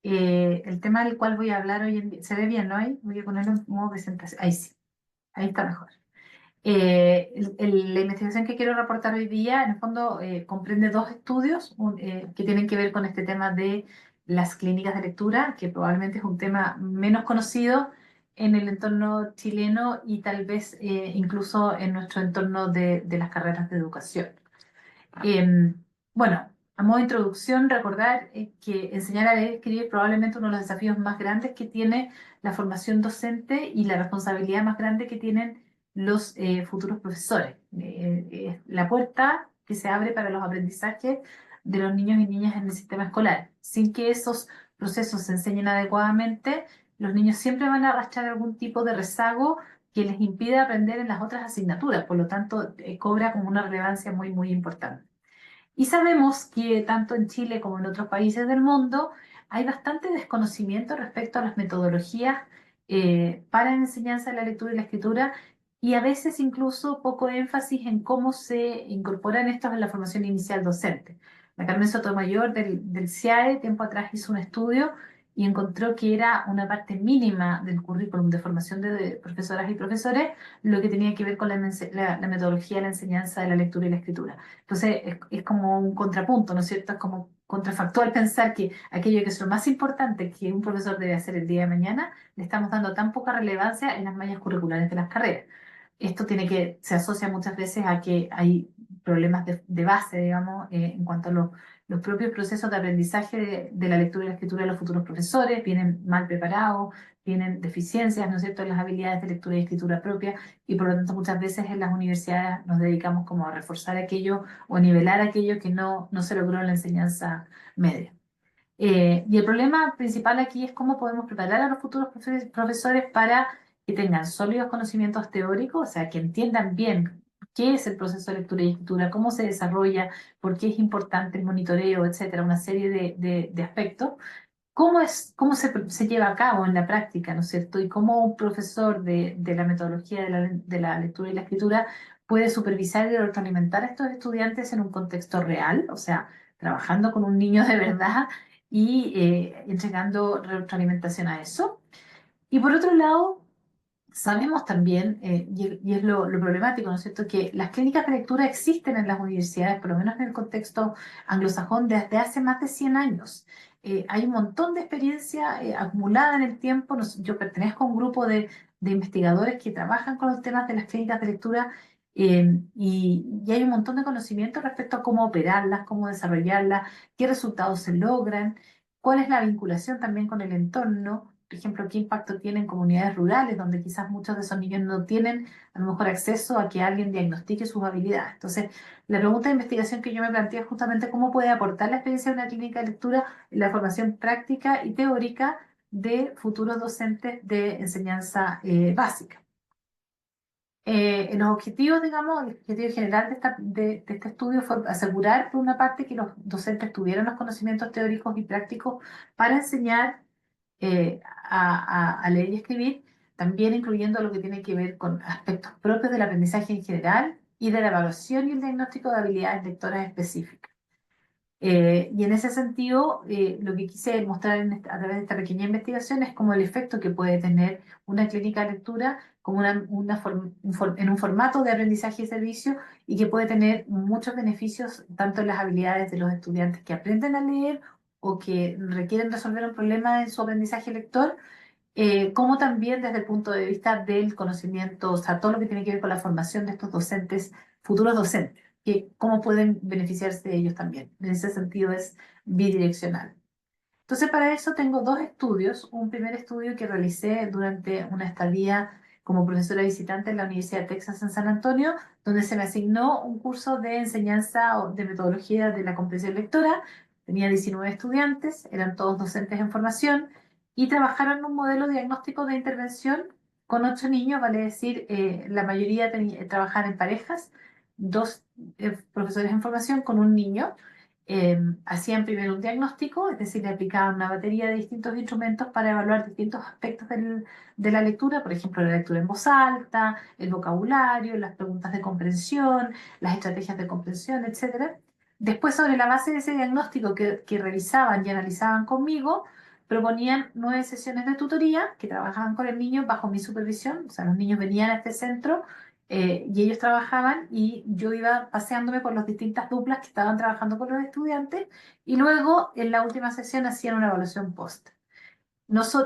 El tema del cual voy a hablar hoy en día, ¿se ve bien, no? Ahí voy a ponerlo en modo presentación. Ahí sí, ahí está mejor. La investigación que quiero reportar hoy día, en el fondo, comprende dos estudios que tienen que ver con este tema de las clínicas de lectura, que probablemente es un tema menos conocido en el entorno chileno y tal vez incluso en nuestro entorno de las carreras de educación. Eh, bueno, a modo de introducción, recordar que enseñar a leer y escribir es probablemente uno de los desafíos más grandes que tiene la formación docente y la responsabilidad más grande que tienen los futuros profesores. La puerta que se abre para los aprendizajes de los niños y niñas en el sistema escolar. Sin que esos procesos se enseñen adecuadamente, los niños siempre van a arrastrar algún tipo de rezago que les impide aprender en las otras asignaturas. Por lo tanto, cobra como una relevancia muy, muy importante. Y sabemos que tanto en Chile como en otros países del mundo hay bastante desconocimiento respecto a las metodologías para la enseñanza de la lectura y la escritura y a veces incluso poco énfasis en cómo se incorporan estos en la formación inicial docente. La Carmen Sotomayor del CIAE tiempo atrás hizo un estudio y encontró que era una parte mínima del currículum de formación de profesoras y profesores lo que tenía que ver con la metodología de la enseñanza de la lectura y la escritura. Entonces es como un contrapunto, ¿no es cierto? Es como contrafactual pensar que aquello que es lo más importante que un profesor debe hacer el día de mañana, le estamos dando tan poca relevancia en las mallas curriculares de las carreras. Esto se asocia muchas veces a que hay problemas de base, digamos, en cuanto a los propios procesos de aprendizaje de la lectura y la escritura de los futuros profesores, vienen mal preparados, tienen deficiencias, ¿no es cierto?, en las habilidades de lectura y escritura propia, y por lo tanto muchas veces en las universidades nos dedicamos como a reforzar aquello o nivelar aquello que no se logró en la enseñanza media. Y el problema principal aquí es cómo podemos preparar a los futuros profesores para que tengan sólidos conocimientos teóricos, o sea, que entiendan bien qué es el proceso de lectura y escritura, cómo se desarrolla, por qué es importante el monitoreo, etcétera, una serie de aspectos. ¿Cómo se lleva a cabo en la práctica, ¿no es cierto? Y cómo un profesor de la metodología de la lectura y la escritura puede supervisar y retroalimentar a estos estudiantes en un contexto real, o sea, trabajando con un niño de verdad y entregando retroalimentación a eso. Y por otro lado, sabemos también, y es lo problemático, ¿no es cierto?, que las clínicas de lectura existen en las universidades, por lo menos en el contexto anglosajón, desde hace más de 100 años. Hay un montón de experiencia acumulada en el tiempo. Yo pertenezco a un grupo de investigadores que trabajan con los temas de las clínicas de lectura y hay un montón de conocimiento respecto a cómo operarlas, cómo desarrollarlas, qué resultados se logran, cuál es la vinculación también con el entorno. Por ejemplo, qué impacto tienen en comunidades rurales, donde quizás muchos de esos niños no tienen a lo mejor acceso a que alguien diagnostique sus habilidades. Entonces, la pregunta de investigación que yo me planteo es justamente cómo puede aportar la experiencia de una clínica de lectura en la formación práctica y teórica de futuros docentes de enseñanza básica. Los objetivos, digamos, el objetivo general de este estudio fue asegurar, por una parte, que los docentes tuvieran los conocimientos teóricos y prácticos para enseñar a leer y escribir, también incluyendo lo que tiene que ver con aspectos propios del aprendizaje en general y de la evaluación y el diagnóstico de habilidades lectoras específicas. Y en ese sentido, lo que quise mostrar a través de esta pequeña investigación es como el efecto que puede tener una clínica de lectura como en un formato de aprendizaje y servicio y que puede tener muchos beneficios tanto en las habilidades de los estudiantes que aprenden a leer o que requieren resolver un problema en su aprendizaje lector, como también desde el punto de vista del conocimiento, o sea, todo lo que tiene que ver con la formación de estos docentes, futuros docentes, que cómo pueden beneficiarse de ellos también. En ese sentido es bidireccional. Entonces, para eso tengo dos estudios. Un primer estudio que realicé durante una estadía como profesora visitante en la Universidad de Texas en San Antonio, donde se me asignó un curso de enseñanza o de metodología de la comprensión lectora. Tenía 19 estudiantes, eran todos docentes en formación y trabajaron en un modelo diagnóstico de intervención con 8 niños, vale decir, la mayoría trabajaban en parejas, dos profesores en formación con un niño. Hacían primero un diagnóstico, es decir, le aplicaban una batería de distintos instrumentos para evaluar distintos aspectos de la lectura, por ejemplo, la lectura en voz alta, el vocabulario, las preguntas de comprensión, las estrategias de comprensión, etcétera. Después, sobre la base de ese diagnóstico que revisaban y analizaban conmigo, proponían 9 sesiones de tutoría que trabajaban con el niño bajo mi supervisión. O sea, los niños venían a este centro y ellos trabajaban y yo iba paseándome por las distintas duplas que estaban trabajando con los estudiantes y luego en la última sesión hacían una evaluación post.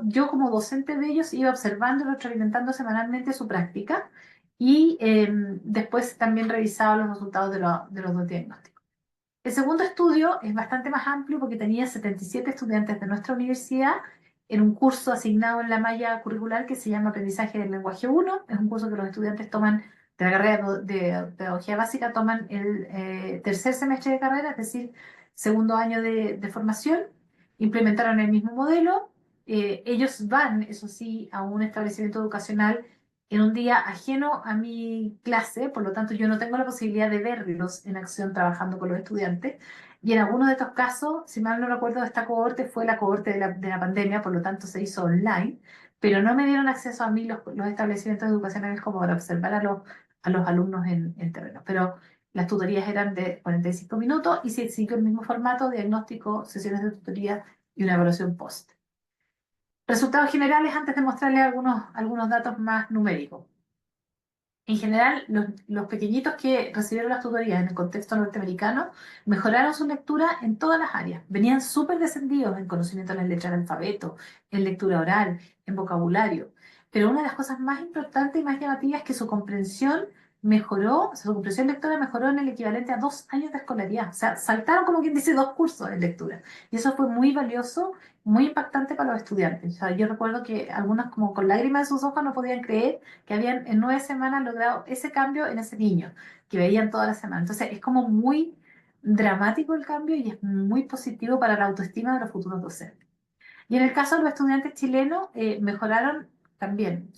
Yo como docente de ellos iba observando y retroalimentando semanalmente su práctica y después también revisaba los resultados de los dos diagnósticos. El segundo estudio es bastante más amplio porque tenía 77 estudiantes de nuestra universidad en un curso asignado en la malla curricular que se llama Aprendizaje del Lenguaje 1. Es un curso que los estudiantes toman de la carrera de Pedagogía Básica, toman el tercer semestre de carrera, es decir, segundo año de formación. Implementaron el mismo modelo. Ellos van, eso sí, a un establecimiento educacional en un día ajeno a mi clase, por lo tanto yo no tengo la posibilidad de verlos en acción trabajando con los estudiantes. Y en algunos de estos casos, si mal no recuerdo, esta cohorte fue la cohorte de la pandemia, por lo tanto se hizo online, pero no me dieron acceso a mí los establecimientos educacionales como para observar a los alumnos en terreno. Pero las tutorías eran de 45 minutos y se siguió el mismo formato, diagnóstico, sesiones de tutoría y una evaluación post. Resultados generales antes de mostrarles algunos datos más numéricos. En general, los pequeñitos que recibieron las tutorías en el contexto norteamericano mejoraron su lectura en todas las áreas. Venían súper descendidos en conocimiento de las letras del alfabeto, en lectura oral, en vocabulario. Pero una de las cosas más importantes y más llamativas es que su comprensión mejoró, su comprensión lectora mejoró en el equivalente a 2 años de escolaridad. O sea, saltaron como quien dice 2 cursos en lectura. Y eso fue muy valioso, muy impactante para los estudiantes. O sea, yo recuerdo que algunos como con lágrimas en sus ojos no podían creer que habían en 9 semanas logrado ese cambio en ese niño, que veían toda la semana. Entonces es como muy dramático el cambio y es muy positivo para la autoestima de los futuros docentes. Y en el caso de los estudiantes chilenos, mejoraron también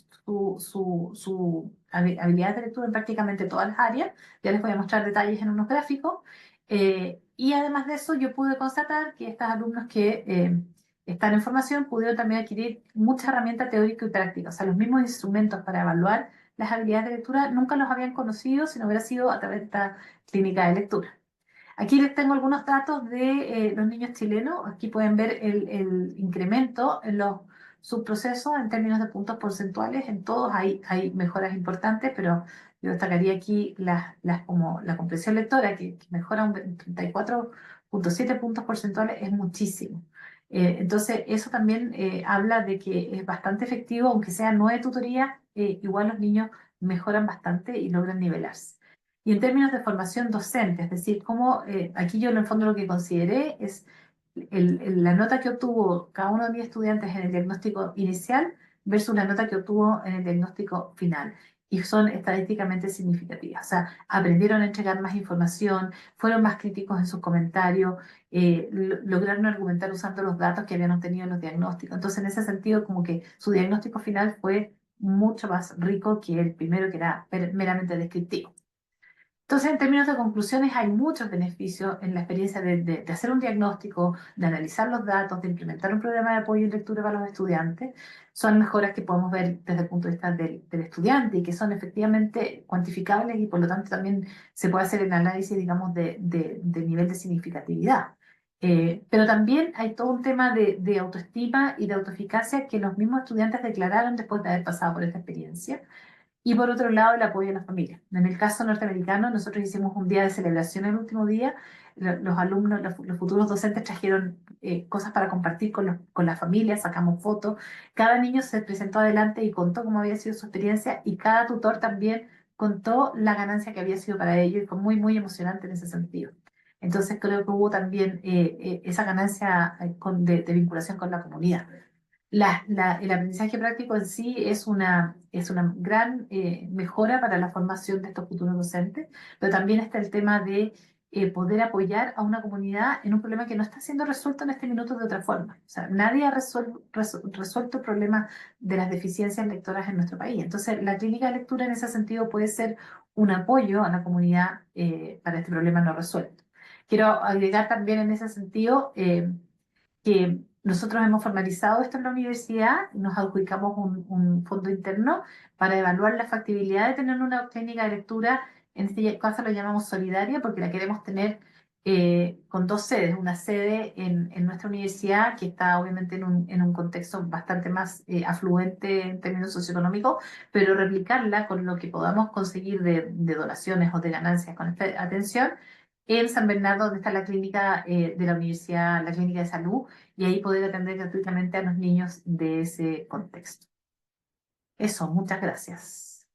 su habilidad de lectura en prácticamente todas las áreas. Ya les voy a mostrar detalles en unos gráficos. Y además de eso, yo pude constatar que estos alumnos que están en formación pudieron también adquirir mucha herramienta teórica y práctica. O sea, los mismos instrumentos para evaluar las habilidades de lectura nunca los habían conocido si no hubiera sido a través de esta clínica de lectura. Aquí les tengo algunos datos de los niños chilenos. Aquí pueden ver el incremento en los subprocesos en términos de puntos porcentuales. En todos hay mejoras importantes, pero yo destacaría aquí como la comprensión lectora, que mejora un 34,7 puntos porcentuales, es muchísimo. Entonces, eso también habla de que es bastante efectivo, aunque sean 9 tutorías, igual los niños mejoran bastante y logran nivelarse. Y en términos de formación docente, es decir, cómo, aquí yo en el fondo lo que consideré es la nota que obtuvo cada uno de mis estudiantes en el diagnóstico inicial versus la nota que obtuvo en el diagnóstico final. Y son estadísticamente significativas. O sea, aprendieron a entregar más información, fueron más críticos en sus comentarios, lograron argumentar usando los datos que habían obtenido en los diagnósticos. Entonces, en ese sentido, como que su diagnóstico final fue mucho más rico que el primero, que era meramente descriptivo. Entonces, en términos de conclusiones, hay muchos beneficios en la experiencia de hacer un diagnóstico, de analizar los datos, de implementar un programa de apoyo y lectura para los estudiantes. Son mejoras que podemos ver desde el punto de vista del estudiante y que son efectivamente cuantificables y por lo tanto también se puede hacer el análisis, digamos, de nivel de significatividad. Pero también hay todo un tema de autoestima y de autoeficacia que los mismos estudiantes declararon después de haber pasado por esta experiencia. Y por otro lado, el apoyo a la familia. En el caso norteamericano, nosotros hicimos un día de celebración el último día. Los alumnos, los futuros docentes trajeron cosas para compartir con la familia, sacamos fotos. Cada niño se presentó adelante y contó cómo había sido su experiencia y cada tutor también contó la ganancia que había sido para ellos y fue muy, muy emocionante en ese sentido. Entonces creo que hubo también esa ganancia de vinculación con la comunidad. El aprendizaje práctico en sí es una gran mejora para la formación de estos futuros docentes, pero también está el tema de poder apoyar a una comunidad en un problema que no está siendo resuelto en este minuto de otra forma. O sea, nadie ha resuelto el problema de las deficiencias lectoras en nuestro país. Entonces, la clínica de lectura en ese sentido puede ser un apoyo a la comunidad para este problema no resuelto. Quiero agregar también en ese sentido que nosotros hemos formalizado esto en la universidad, nos adjudicamos un fondo interno para evaluar la factibilidad de tener una clínica de lectura, en este caso lo llamamos solidaria porque la queremos tener con dos sedes, una sede en nuestra universidad, que está obviamente en un contexto bastante más afluente en términos socioeconómicos, pero replicarla con lo que podamos conseguir de donaciones o de ganancias con esta atención en San Bernardo, donde está la clínica de la universidad, la clínica de salud, y ahí poder atender gratuitamente a los niños de ese contexto. Eso, muchas gracias.